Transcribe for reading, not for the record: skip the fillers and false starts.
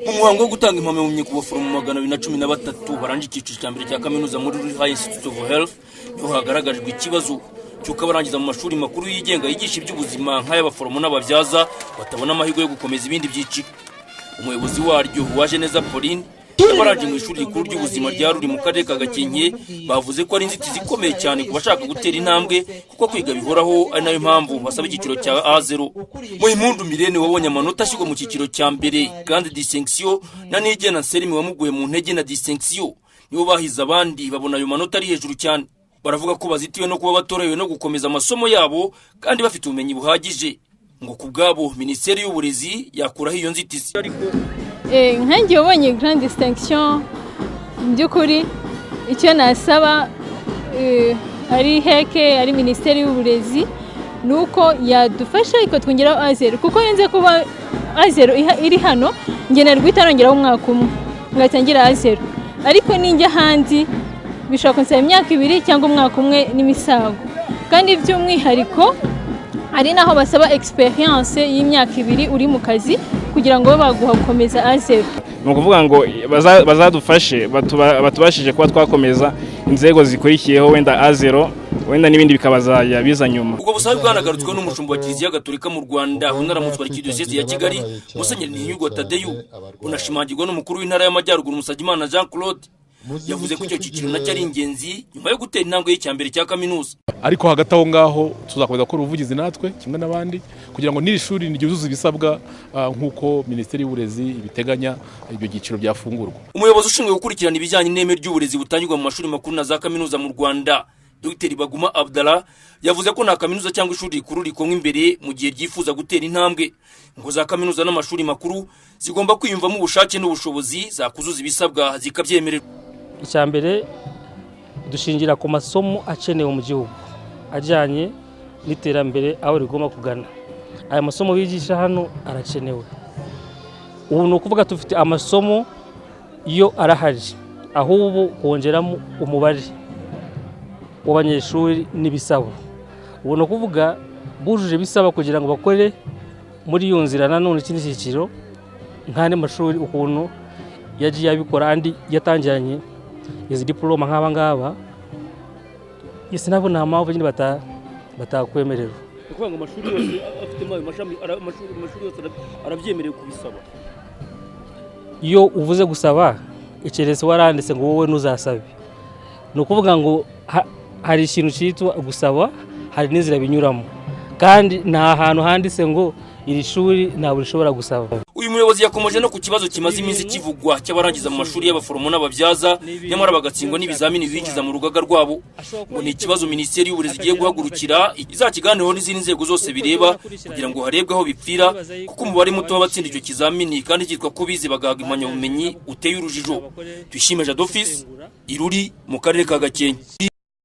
Mu muhango wo gutanga impamyabumenyi ku baforomo 213 barangije icyiciro cya mbere cya kaminuza muri High Institute of Health, niho hagaragajwe ikibazo cyuko abarangiza mu mashuri makuru yigenga yigisha iby'ubuzima nk'ay'abaforomo n'ababyaza batabona amahirwe yo gukomeza ibindi byiciro. Umuyobozi waryo waje neza Pauline yabaranje mu ishuri rikuru ry'ubuzima rya Ruri mu karere ka Gakenke bavuze ko ari inzitizi ikomeye cyane ku bashaka gutera intambwe kuko kwiga bihoraho ari nayo mpamvu basaba igiciro cya A0. Muhimpundu Mirene wabonye amanota ashyirwa mu cyiciro cya mbere kandi distinction na Nigena Selimi wamuguye mu ntege na distinction nibo bahize abandi babona ayo manota ari hejuru cyane. Baravuga ko bazitiwe no kuba batorewe no gukomeza amasomo yabo kandi bafite ubumenyi buhagije ngo kubgabo Minisiteri y'Uburezi yakuraho iyo nzitizi. Nkangiye wabonye grand distinction by'ukuri icyo nasaba ari heke ari Minisiteri y'Uburezi nuko yadufasha ikatwongeraho A0 kuko yenze kuba A0 iri hano ngene rwitarongeraho umwaka umwe ngatangira A0 ariko ninjye handi bishaka konsaba imyaka 2 cyangwa umwaka umwe n'imisago kandi by'umwihariko ari naho basaba experience y'imyaka 2 uri mu kazi kugira ngo baguha gukomeza A0. Ni ukuvuga ngo bazadufashe batubashije kuba twakomeza inzego zikurikiyeho wenda A0 wenda n'ibindi bikabazaya biza nyuma. Ubwo busabe bwanagarutswe n'umushumba wa Kiliziya Gatolika mu Rwanda unaramutswa Arkidiocese ya Kigali Musenyeri Ntinyurwa Tadeyo bunashimangirwa n'umukuru w'intara y'Amajyaruguru Musajimana Jean Claude yavuze ko icyo cyiciro nacyo ari ingenzi nyuma yo gutera intambwe y'Icyambere cya kaminuza. Ariko hagati aho ngaho tuzakomeza gukora ubuvugizi natwe kimwe n'abandi kugira ngo n'iri shuri ryuzuze ibisabwa nk'uko Minisiteri y'Uburezi ibiteganya ibyo giciro byafungurwa. Umuyobozi ushinzwe gukurikirana ibijyanye n'ireme ry'uburezi butangirwa mu mashuri makuru na za kaminuza mu Rwanda Dr. Baguma Abdallah yavuze ko nta kaminuza cyangwa ishuri rikuru rikomwe imbere mu gihe ryifuza gutera intambwe ngo za kaminuza n'amashuri makuru zigomba kwiyumvamo ubushake n'ubushobozi zakuzuza ibisabwa zikabyemererwa. Icyambere dushingira ku masomo akenewe mu gihugu ajyanye n'iterambere aho rigomba kugana. Aya masomo bigisha hano arakenewe. Ubu nukuvuga tufite amasomo iyo arahari ahubwo kongeramo umubare w'abanyeshuri n'ibisabo. Ubu nukuvuga bujuje bisaba kugira ngo bakore muri iyo nzira nanone ikindi cyiciro nk'ane mashuri ukuntu yagiye abikora andi yatangiranye izi diploma nk'aba ngaba yese nabo nta mpamvu nyine batakwemerera. Kuvuga ngo amashuri yose afite amashuri yose arabyemereye kubisaba. Iyo uvuze gusaba ikeretse waranditse ngo wowe nuzasabe no kuvuga ngo hari ikintu cyitwa gusaba hari n'inzira binyuramo kandi nta hantu handitse ngo iri shuri ntabwo rishobora gusaba. Uyu muyobozi yakomeje no ku kibazo kimaze iminsi kivugwa cy'abarangiza mu mashuri y'abaforomo n'ababyaza nyamara bagatsindwa n'ibizamini bigiza mu rugaga rwabo ngo ni ikibazo Minisiteri y'Uburezi igiye guhagurukira izakiganireho n'izindi nzego zose bireba kugira ngo harebwe aho bipfira kuko umubare muto w'abatsinda icyo kizamini kandi cyitwa ko bize bagahaga impamyabumenyi uteye urujijo. Tuyishime Jadofis Iruri mu karere ka Gakenke.